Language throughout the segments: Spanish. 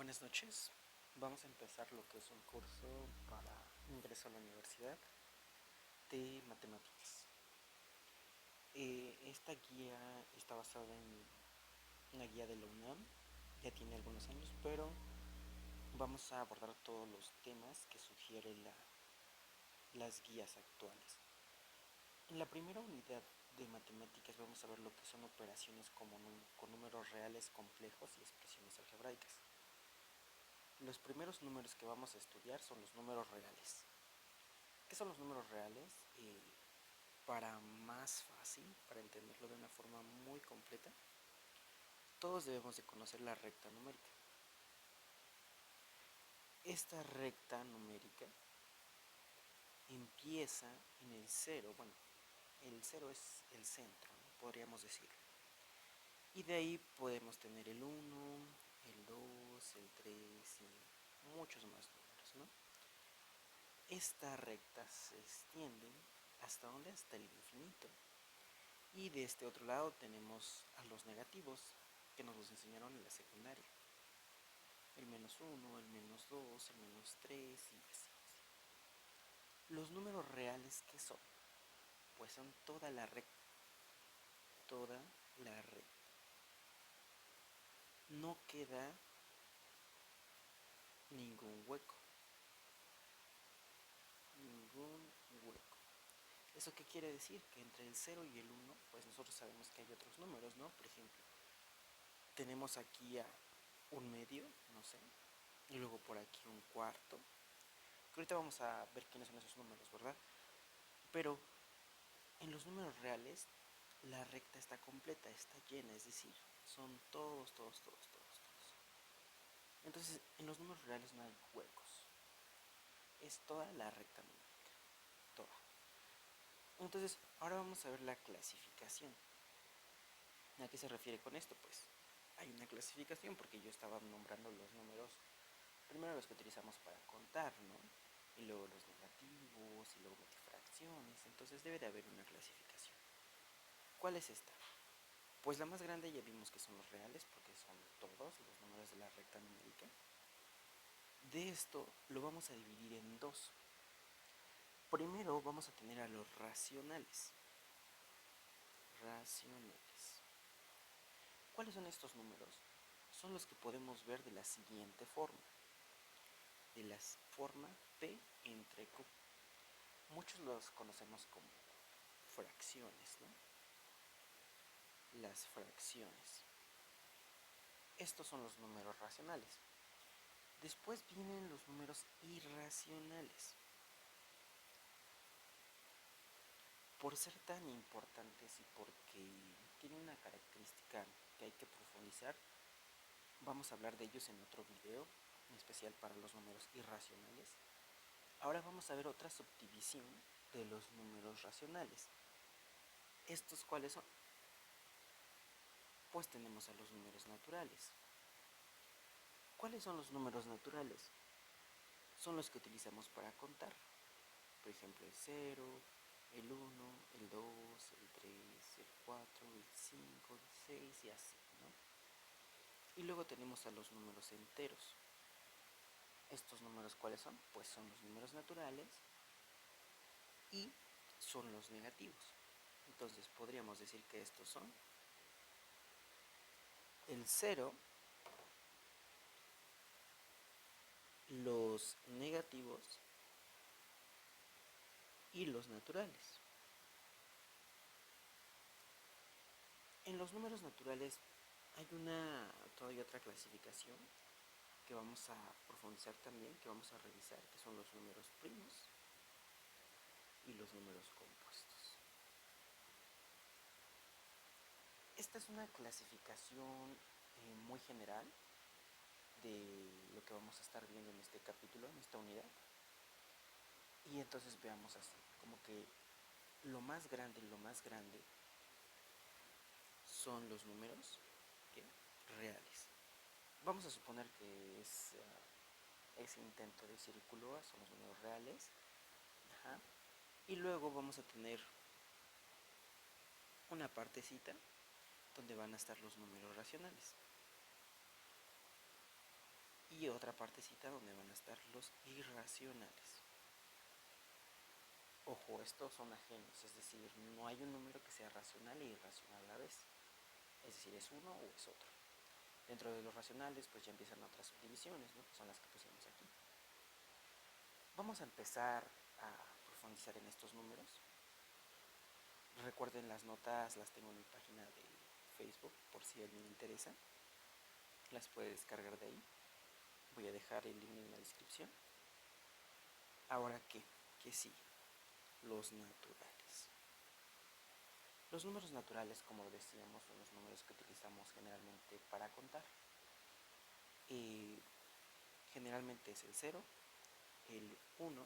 Buenas noches. Vamos a empezar lo que es un curso para ingreso a la universidad de matemáticas. Esta guía está basada en una guía de la UNAM, ya tiene algunos años, pero vamos a abordar todos los temas que sugieren las guías actuales. En la primera unidad de matemáticas vamos a ver lo que son operaciones con números reales complejos y expresiones algebraicas. Los primeros números que vamos a estudiar son los números reales. ¿Qué son los números reales? Para más fácil, para entenderlo de una forma muy completa, todos debemos de conocer la recta numérica. Esta recta numérica empieza en el cero, bueno, el cero es el centro, ¿no? Podríamos decir. Y de ahí podemos tener el 1, el 2, el 3 y muchos más números, ¿no? Esta recta se extiende hasta donde, hasta el infinito. Y de este otro lado tenemos a los negativos que nos los enseñaron en la secundaria. El -1, el -2, el -3 y así. Los números reales, ¿qué son? Pues son toda la recta. Toda la recta. No queda ningún hueco. Ningún hueco. ¿Eso qué quiere decir? Que entre el 0 y el 1, pues nosotros sabemos que hay otros números, ¿no? Por ejemplo, tenemos aquí a un medio, no sé, y luego por aquí un cuarto, que ahorita vamos a ver quiénes son esos números, ¿verdad? Pero en los números reales, la recta está completa, está llena, es decir, son todos. Entonces, en los números reales no hay huecos, es toda la recta numérica, toda. Entonces, ahora vamos a ver la clasificación. ¿A qué se refiere con esto? Pues hay una clasificación porque yo estaba nombrando los números, primero los que utilizamos para contar, ¿no? Y luego los negativos, y luego metí fracciones, entonces debe de haber una clasificación. ¿Cuál es esta? Pues la más grande ya vimos que son los reales, porque son todos los números de la recta numérica. De esto lo vamos a dividir en dos. Primero vamos a tener a los racionales. Racionales. ¿Cuáles son estos números? Son los que podemos ver de la siguiente forma. De la forma P entre Q. Muchos los conocemos como fracciones, ¿no? Las fracciones. Estos son los números racionales. Después vienen los números irracionales. Por ser tan importantes y porque tienen una característica que hay que profundizar, vamos a hablar de ellos en otro video, en especial para los números irracionales. Ahora vamos a ver otra subdivisión de los números racionales. ¿Estos cuáles son? Pues tenemos a los números naturales. ¿Cuáles son los números naturales? Son los que utilizamos para contar. Por ejemplo, el 0, el 1, el 2, el 3, el 4, el 5, el 6 y así, ¿no? Y luego tenemos a los números enteros. ¿Estos números cuáles son? Pues son los números naturales y son los negativos. Entonces podríamos decir que estos son el 0, los negativos y los naturales. En los números naturales hay todavía otra clasificación que vamos a profundizar también, que vamos a revisar, que son los números primos y los números compuestos. Esta es una clasificación muy general de lo que vamos a estar viendo en este capítulo, en esta unidad. Y entonces veamos así, como que lo más grande son los números reales. Vamos a suponer que ese intento de círculo son los números reales. Ajá. Y luego vamos a tener una partecita donde van a estar los números racionales. y otra partecita donde van a estar los irracionales. Ojo, estos son ajenos, es decir, no hay un número que sea racional e irracional a la vez. Es decir, es uno o es otro. Dentro de los racionales, pues ya empiezan otras subdivisiones, ¿no? Que son las que pusimos aquí. Vamos a empezar a profundizar en estos números. Recuerden, las notas las tengo en mi página de Facebook, por si a alguien le interesa. Las puede descargar de ahí. Voy a dejar el link en la descripción. Ahora, ¿qué sigue? Los naturales. Los números naturales, como decíamos, son los números que utilizamos generalmente para contar. Generalmente es el 0, el 1,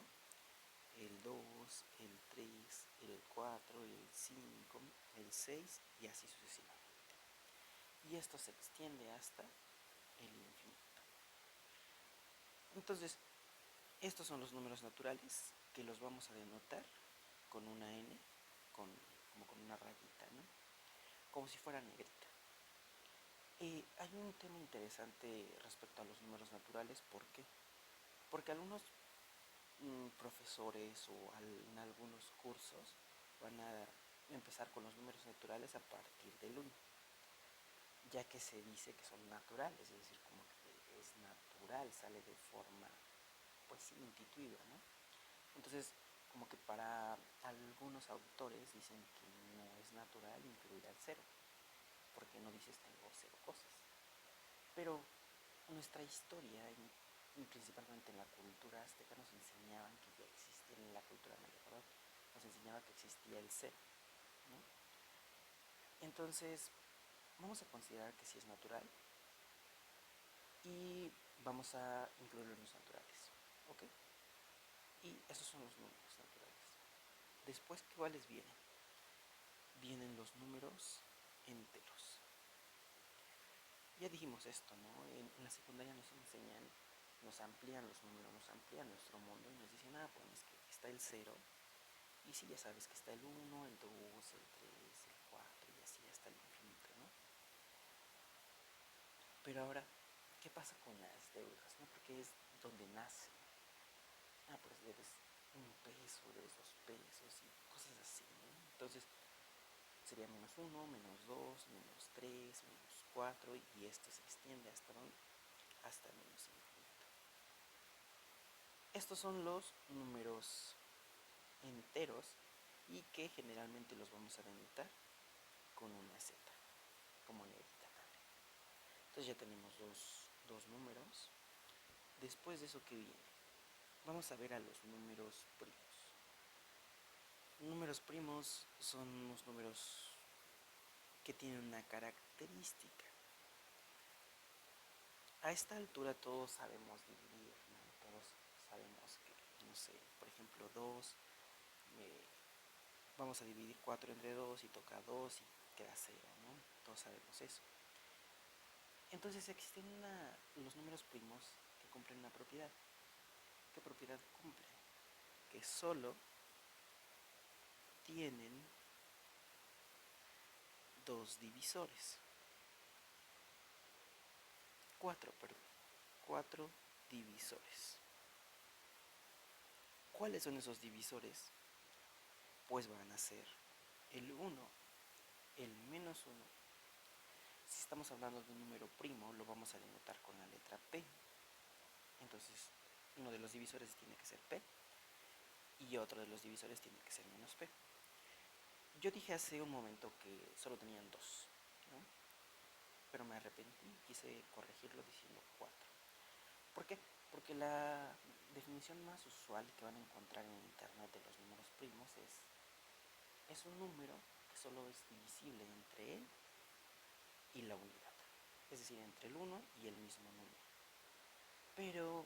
el 2, el 3, el 4, el 5, el 6 y así sucesivamente. Y esto se extiende hasta el infinito. Entonces, estos son los números naturales que los vamos a denotar con una n, como con una rayita, ¿no? Como si fuera negrita. Hay un tema interesante respecto a los números naturales. ¿Por qué? Porque algunos profesores o en algunos cursos van a empezar con los números naturales a partir del 1, ya que se dice que son naturales, es decir, como que es natural, sale de forma pues intuitiva, ¿no? Entonces, como que para algunos autores dicen que no es natural incluir al 0, porque no dices tengo 0 cosas. Pero nuestra historia, y principalmente en la cultura azteca, nos enseñaban que ya existía, en la cultura maya, perdón, nos enseñaba que existía el 0, ¿no? Entonces, vamos a considerar que sí es natural y vamos a incluirlo en los naturales, ¿ok? Y esos son los números naturales. Después, ¿cuáles vienen? Vienen los números enteros. Ya dijimos esto, ¿no? En la secundaria nos enseñan, nos amplían los números, nos amplían nuestro mundo y nos dicen, pues es que está el 0, y sí, ya sabes que está el 1, el 2, el 3, el 4 y así hasta el infinito, ¿no? Pero ahora, ¿qué pasa con las deudas, no? Porque es donde nace. Pues debes 1 peso, debes 2 pesos y cosas así, ¿no? Entonces, sería -1, -2, -3, -4 y esto se extiende hasta ¿dónde? Hasta el menos infinito. Estos son los números enteros y que generalmente los vamos a denotar con una z, como negrita también. Entonces ya tenemos dos números. Después de eso, ¿qué viene? Vamos a ver a los números primos. Números primos son unos números que tienen una característica. A esta altura todos sabemos dividir, ¿no? Todos sabemos que, no sé, por ejemplo, 2, vamos a dividir 4 entre 2 y toca 2 y queda 0, ¿no? Todos sabemos eso. Entonces existen los números primos que cumplen una propiedad. ¿Qué propiedad cumplen? Que solo tienen 2 divisores. 4, perdón. 4 divisores. ¿Cuáles son esos divisores? Pues van a ser el 1, el -1. Si estamos hablando de un número primo, lo vamos a denotar con la letra P. Entonces, uno de los divisores tiene que ser P y otro de los divisores tiene que ser -P. Yo dije hace un momento que solo tenían 2, ¿no? Pero me arrepentí, quise corregirlo diciendo 4. ¿Por qué? Porque la definición más usual que van a encontrar en internet de los números primos es un número que solo es divisible entre él y la unidad, es decir, entre el 1 y el mismo número. Pero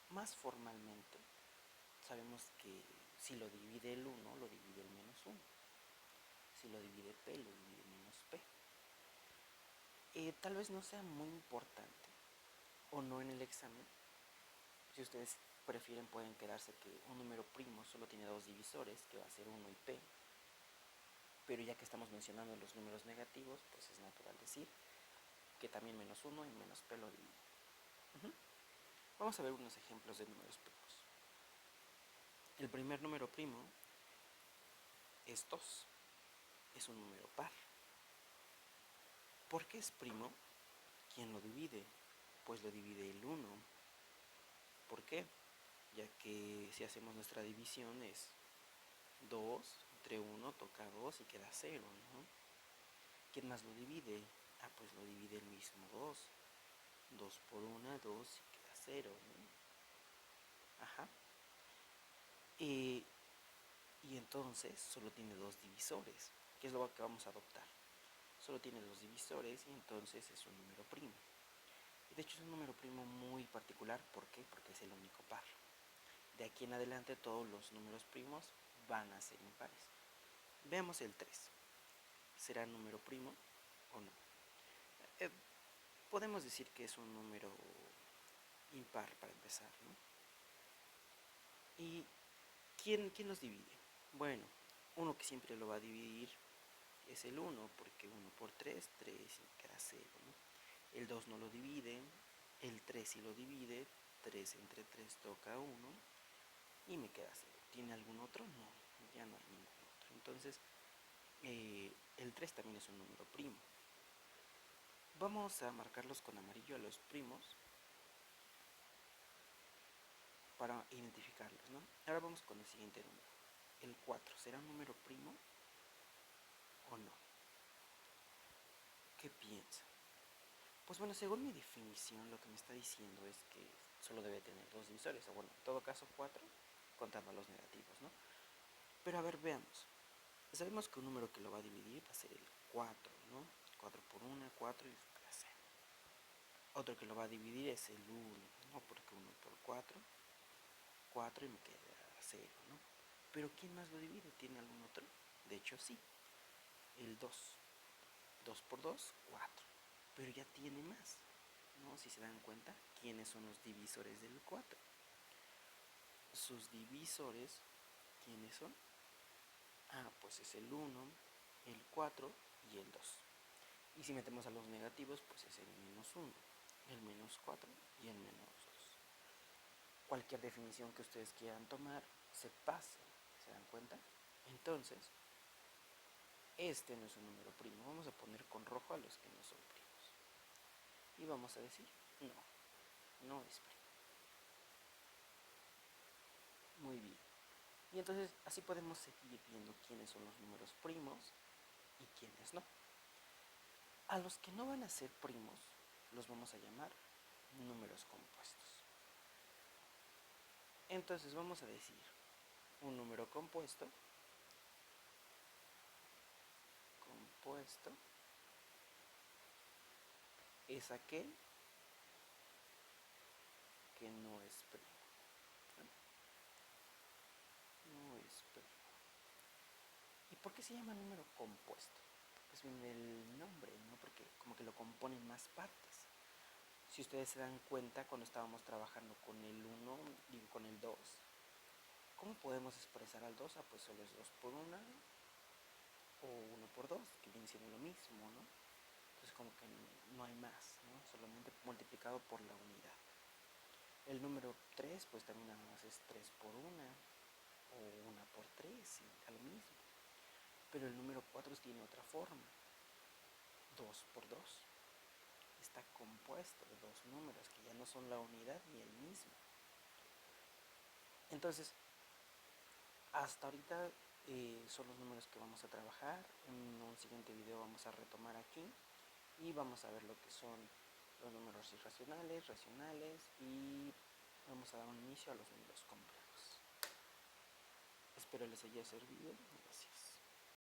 más formalmente sabemos que si lo divide el 1, lo divide el -1. Si lo divide P, lo divide -P. Tal vez no sea muy importante o no en el examen. Si ustedes prefieren, pueden quedarse que un número primo solo tiene 2 divisores, que va a ser 1 y P. Pero ya que estamos mencionando los números negativos, pues es natural decir que también -1 y -P lo dividen. Ujú. Vamos a ver unos ejemplos de números primos. El primer número primo es 2. Es un número par. ¿Por qué es primo? ¿Quién lo divide? Pues lo divide el 1. ¿Por qué? Ya que si hacemos nuestra división es 2 entre 1 toca 2 y queda 0, ¿no? ¿Quién más lo divide? Ah, pues lo divide el mismo 2. 2 por 1, 2 y queda 0, ¿no? Ajá. Y entonces solo tiene dos divisores, que es lo que vamos a adoptar. Solo tiene dos divisores y entonces es un número primo. Y de hecho es un número primo muy particular. ¿Por qué? Porque es el único par. De aquí en adelante todos los números primos van a ser impares. Veamos el 3. ¿Será número primo o no? Eh, Podemos decir que es un número impar para empezar, ¿no? ¿Y quién los divide? Bueno, uno que siempre lo va a dividir es el 1, porque 1 por 3, 3 y queda 0, ¿no? El 2 no lo divide, el 3 sí lo divide, 3 entre 3 toca 1 y me queda 0. ¿Tiene algún otro? No, ya no hay ningún otro. Entonces, el 3 también es un número primo. Vamos a marcarlos con amarillo a los primos para identificarlos, ¿no? Ahora vamos con el siguiente número. El 4, ¿será un número primo o no? ¿Qué piensa? Pues bueno, según mi definición, lo que me está diciendo es que solo debe tener dos divisores, o bueno, en todo caso 4, contando los negativos, ¿no? Pero a ver, veamos. Sabemos que un número que lo va a dividir va a ser el 4, ¿no? 4 por 1, 4 y queda 0. Otro que lo va a dividir es el 1, ¿no? Porque 1 por 4, 4 y me queda 0, ¿no? Pero ¿quién más lo divide? ¿Tiene algún otro? De hecho, sí. El 2. 2 por 2, 4. Pero ya tiene más, ¿no? Si se dan cuenta, ¿quiénes son los divisores del 4? Sus divisores, ¿quiénes son? Ah, pues es el 1, el 4 y el 2. Y si metemos a los negativos, pues es el menos 1, el menos 4 y el menos 2. Cualquier definición que ustedes quieran tomar se pasa, ¿se dan cuenta? Entonces, este no es un número primo. Vamos a poner con rojo a los que no son primos. Y vamos a decir, no es primo. Muy bien. Y entonces así podemos seguir viendo quiénes son los números primos y quiénes no. A los que no van a ser primos los vamos a llamar números compuestos. Entonces vamos a decir, un número compuesto es aquel que no es primo. No es primo. ¿Y por qué se llama número compuesto? Pues viene del nombre, ¿no? Porque como que lo componen más partes. Si ustedes se dan cuenta, cuando estábamos trabajando con el 1 y con el 2, ¿cómo podemos expresar al 2? Ah, pues solo es 2 por 1 o 1 por 2, que viene siendo lo mismo, ¿no? Entonces como que no hay más, ¿no? Solamente multiplicado por la unidad. El número 3, pues también nada más es 3 por 1 o 1 por 3, y da lo mismo. Pero el número 4 tiene otra forma, 2 por 2. Está compuesto de dos números que ya no son la unidad ni el mismo. Entonces, hasta ahorita son los números que vamos a trabajar. En un siguiente video vamos a retomar aquí y vamos a ver lo que son los números irracionales, racionales y vamos a dar un inicio a los números complejos. Espero les haya servido. Gracias.